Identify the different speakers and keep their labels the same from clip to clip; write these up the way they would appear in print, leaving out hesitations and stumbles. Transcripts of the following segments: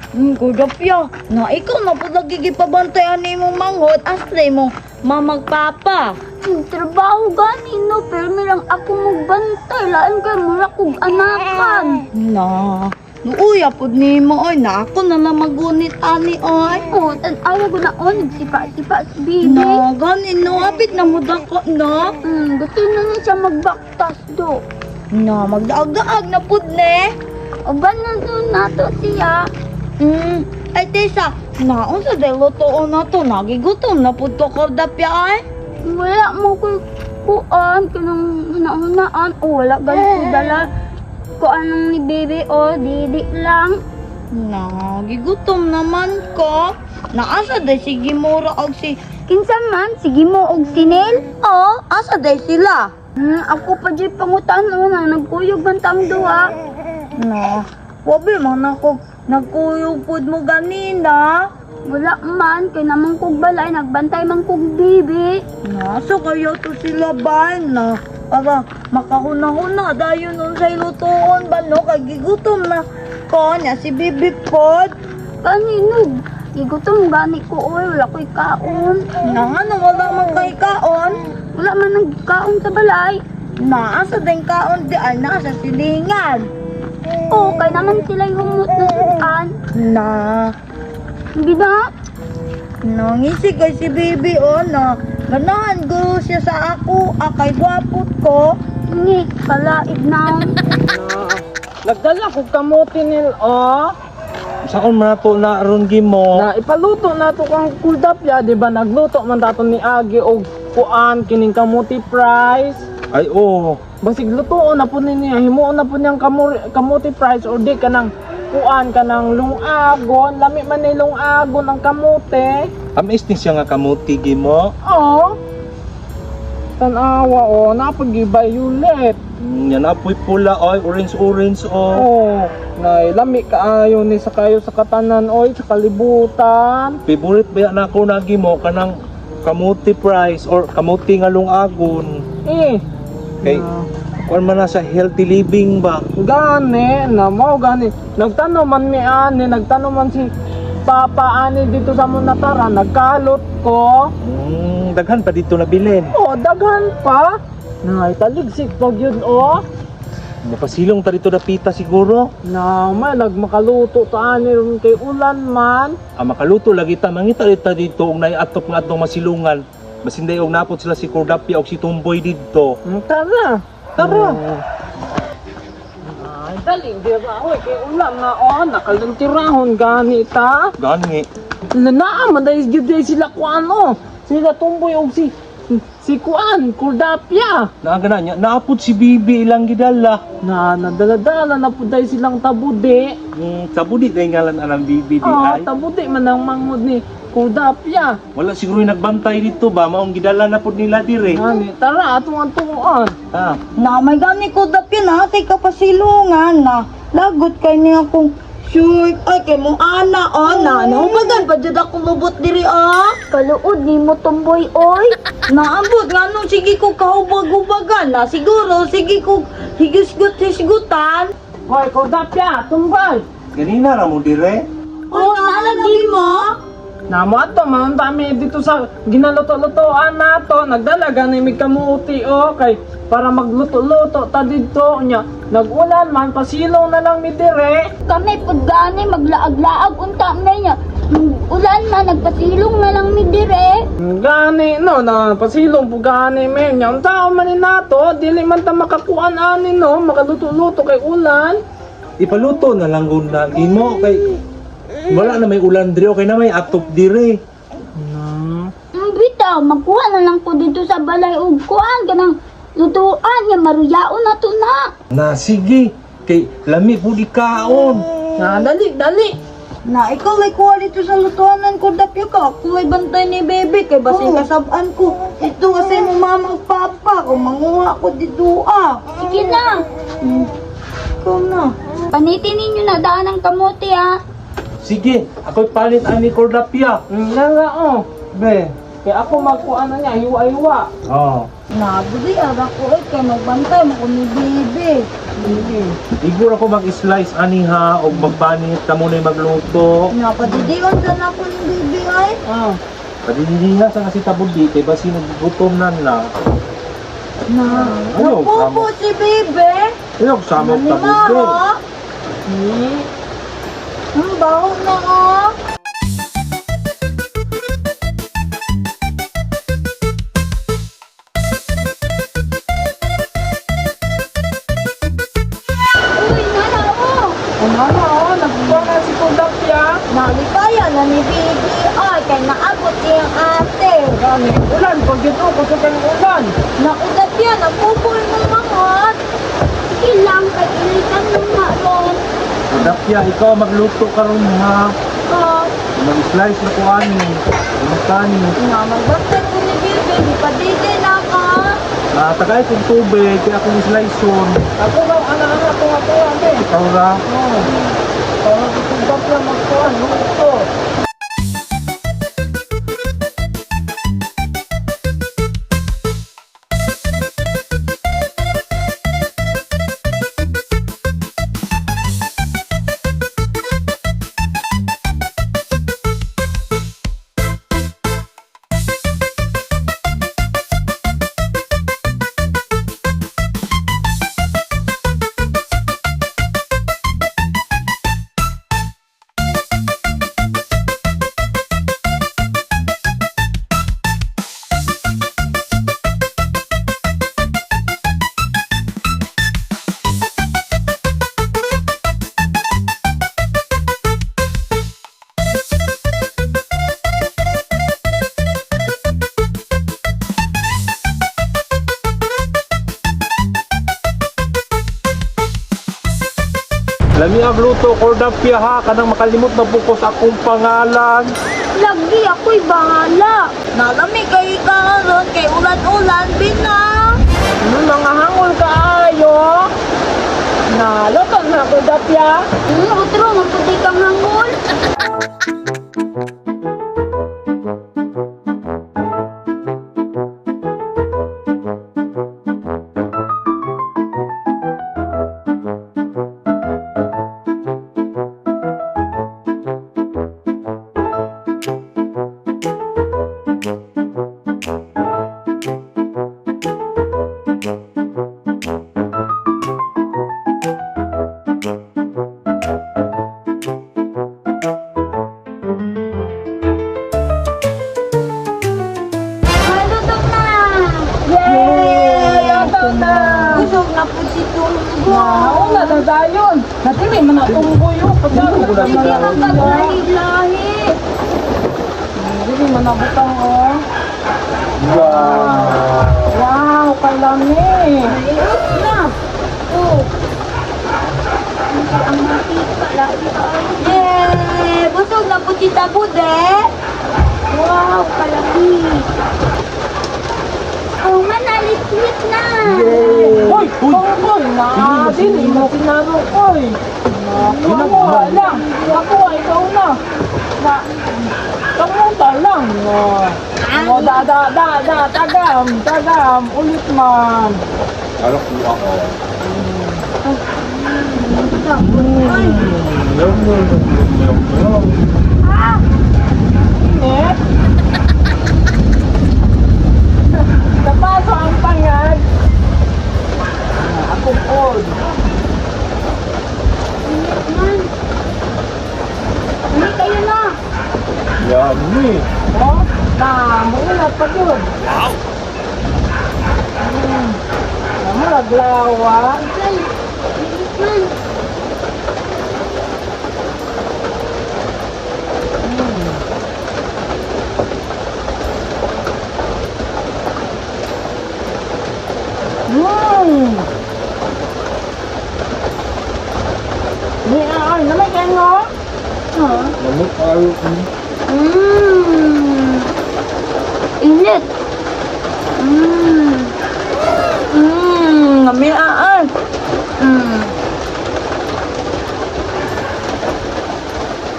Speaker 1: Kudapya, na ikaw na po nagigipabantayan ni mong manghod, asli mo, mamagpapa.
Speaker 2: Trabaho gani no, pero nilang ako magbantay. Lain kayo mura kong anakan.
Speaker 1: Na, nuuya po ni mo, oy, na ako na lang magunit ani, oy.
Speaker 2: Oh, ayaw ko na nagsipa-sipa si Bibi.
Speaker 1: Na, gani, no, apit na mo dako, no?
Speaker 2: Gusto na niya siya magbaktas do.
Speaker 1: Na, magdaag-daag na po, ne.
Speaker 2: O ba na doon nato siya?
Speaker 1: Ay, Tessa, naon sa delotoon na to, nagigutom na po to, Kordapya, ay.
Speaker 2: Wala mo ko kuan, kanang hunahunaan. O wala galit ko dala. Kuan ng ni Bibi, o didi lang.
Speaker 1: Nagigutom naman ko. Naasa day si Gimora og si...
Speaker 2: Kinsa man, sige mo og sinil.
Speaker 1: Oh, asa day sila?
Speaker 2: Ako pa di pangutan na nagkuyog bantang duwa.
Speaker 1: Na, wabi man ako nagkuyog pud mo ganina.
Speaker 2: Wala man, kay naman kog balay, nagbantay man kog Bibi.
Speaker 1: Nasa kayo to sila ba na? Para makahuna-huna dayon nun sa ilutoon ba no? Kagigutom na ko niya si Bibi Pod.
Speaker 2: Kaninog, igutom gani ko oy, wala ko'y kaon.
Speaker 1: Na nga na wala man kay kaon.
Speaker 2: Wala man nagkaon sa balay.
Speaker 1: Naasa din kaon di ay nasa silingan.
Speaker 2: Oo, kay naman sila'y humot na sukan.
Speaker 1: Na,
Speaker 2: Hindi ba?
Speaker 1: nangisi kay si Bibi o na ganahan guro siya sa ako, akay gwapot ko.
Speaker 2: Ngik, palaid na.
Speaker 3: Nagdala ko kamote nil, oh.
Speaker 4: Sa kung mato na aron gimo.
Speaker 3: Na ipaluto na to kang kuldapya, di ba? Nagluto man dato ni Agi og kuan kining kamote fries.
Speaker 4: Ay oo.
Speaker 3: Basig lutoon na po niya, himuon na po niyang kamote fries or di ka ng kuan ka ng lungagon, lami man ni lungagon ang kamote.
Speaker 4: Amis ni siya nga kamuti gimo.
Speaker 3: Oh. Tanawa oh, napagibay ulit.
Speaker 4: Yan apoy pula oy, orange oh.
Speaker 3: Oh, nay lami kaayo ni sa kayo sa katanan oy sa kalibutan.
Speaker 4: Favorite ba na ako na gimo kanang kamuti fries or kamuti nga lungagon. Kay kuan man na sa healthy living ba.
Speaker 3: Gani, na mo gani. Nagtanong man ni ani, nagtanong man si Papa ani dito sa Munatara, nagkalot ko.
Speaker 4: Daghan pa dito nabilin.
Speaker 3: Oh, daghan pa. Nay, taligsik pag yun, oh.
Speaker 4: Mapasilong ta dito dapita siguro.
Speaker 3: Na, may nagmakaluto ta ani ron kay ulan man.
Speaker 4: Makaluto lagi ta mangita dito og nay atop nga atong masilungan. Basin day og napot sila si Kordapya og si Tumboy dito.
Speaker 3: Tara, tara. Ay, dali, di ba? Oy, kay ulan na, oh, nakaluntirahon gani ta.
Speaker 4: Gani.
Speaker 3: Naaman dahil sila kuan, oh. Sila Tumboy og si kuan, Kordapya.
Speaker 4: Naagana niya naapot si Bibi ilang gidala.
Speaker 3: Na nadala-dala na po dahil silang tabudi.
Speaker 4: Sabudi day ngalan anang Bibi di
Speaker 3: Oh,
Speaker 4: ay.
Speaker 3: tabudi man ang mangod ni Kordapya.
Speaker 4: Wala siguro yung nagbantay dito ba? Maong gidala na po nila dire.
Speaker 3: Ani, tara, atong atuan.
Speaker 4: Ah,
Speaker 1: Na, may gani Kordapya na, tay kapasilungan na. Lagot kay niya akong sure. Ay, kay mong ana, o na. Naumagan pa dyan ako lubot diri,
Speaker 2: Kaluod ni mo tumboy oy.
Speaker 1: Naambot nga nung sige ko kahubag-hubagan na. Siguro, sige ko higisgut-hisgutan.
Speaker 3: Hoy, Kordapya, tumbal.
Speaker 4: ganina ra mo dire.
Speaker 1: O, nalagi mo?
Speaker 3: Namo ato, man dami dito sa ginaluto-lutoan nato. Nagdalaga ni may kamuti, oh, kay para magluto-luto ta dito nya. Nag-ulan man, pasilong na lang mi dire.
Speaker 2: Kami pud gani maglaag-laag unta niya. Ulan na nagpasilong na lang mi dire.
Speaker 3: Gani, no, na pasilong po gani, men. Yung tao man ni nato, dili man ta makakuan ani, no, makaluto-luto kay ulan.
Speaker 4: Ipaluto na lang gud na gimo kay wala na may ulan dire okay na may atop dire.
Speaker 2: Bitaw, magkuha na lang ko dito sa balay ug kuan kanang lutuan ya maruyaon na to na.
Speaker 4: Na sige kay lami pud ikaon.
Speaker 3: Na, dali, dali.
Speaker 1: Na, ikaw ay kuha dito sa lutuanan ko, Dapyo ka. Ako ay bantay ni Bebe, kay basing kasabaan ko. Ito kasi mo mama ug papa ko, manguha ko dito,
Speaker 2: Sige na.
Speaker 1: Ikaw na.
Speaker 2: Panitin ninyo na daan ng kamote ha.
Speaker 4: Sige, ako'y palit ani Kordapya.
Speaker 3: Nga nga, oh. Be, Kaya ako magkuan na niya, hiwa-hiwa.
Speaker 4: Oh.
Speaker 1: Nabudi ara ko kay magbantay mo ko ni Bibi.
Speaker 4: Igor ako mag-slice ani ha o magbanit kamo na magluto.
Speaker 1: Napadidion sa na ko ni Bibi ay.
Speaker 3: Ah.
Speaker 4: Padiniha sa nga si tabudi kay basi nagutom na.
Speaker 1: Na.
Speaker 4: Ano,
Speaker 1: Napupo si Bibi.
Speaker 4: Ayok samot tabudi.
Speaker 1: Ang baho na ah.
Speaker 2: Uy, nana mo!
Speaker 3: Ano, nagkuha na si Kudapya.
Speaker 1: Naligaya na ni Bibi ay kay naabot niyang ate.
Speaker 3: Gani, ulan, pag dito, gusto kang ulan.
Speaker 1: Nakudat yan, napupo ng mangat.
Speaker 2: Sige lang, kay ilitan mo nga ron.
Speaker 4: Dapya, ikaw magluto karon ha. Mag-slice na ko ani. Magkani.
Speaker 1: Na magbantay ko ni Bibi, di pa didi na ka.
Speaker 4: Tagay kong tubig kaya akong slice on.
Speaker 3: Ako daw, anak-anak ko nga po yan eh.
Speaker 4: Ikaw ra.
Speaker 3: Para si Kudapya magkuhan, luto.
Speaker 4: Lami ang luto ko Dapya ha. Kanang makalimot na po ko sa akong pangalan.
Speaker 2: Lagi ako'y bahala.
Speaker 1: Nalami kay karon kay ulan-ulan bina.
Speaker 3: Ano mga hangol ka ayo? Nalokan na Kudapya.
Speaker 2: Otro, magputi kang hangol. Malutok na!
Speaker 1: Yay!
Speaker 3: Luto na.
Speaker 1: Busog na po si Tunggo.
Speaker 3: Wow, nadadayon. Dati may manatunggo yun.
Speaker 2: Sige ka paglahi-lahi.
Speaker 3: Hindi manabutang oh.
Speaker 4: Wow.
Speaker 3: Wow, kalami.
Speaker 2: Ayos na. Oh. Ang matika, lahi-lahi.
Speaker 1: Yay! Busog na po si Tabude.
Speaker 2: Wow, kalaki. Oh, manalit-lit na.
Speaker 3: Hoy, tungkol na din. Ina sinaro ko eh. Nakuha lang. Nakuha, ikaw na. Kamuta lang. Tagam. Ulit man.
Speaker 4: Ano ko ako?
Speaker 3: Init. Napaso ang pangad. Ako po.
Speaker 2: Man. Hindi kayo na.
Speaker 4: Yummy.
Speaker 3: Oh, namulat pa yun. Wow. Namulaglawa.
Speaker 2: Ay, bilis man.
Speaker 3: Ay, naman kayo nga.
Speaker 4: Lamot ayaw ko.
Speaker 2: Init.
Speaker 1: Namiaan.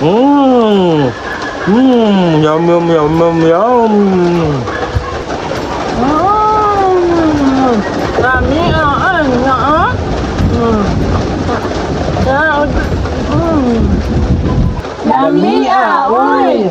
Speaker 4: Mmm. Yum, yum, yum, yum, yum.
Speaker 3: Dami Dami uy.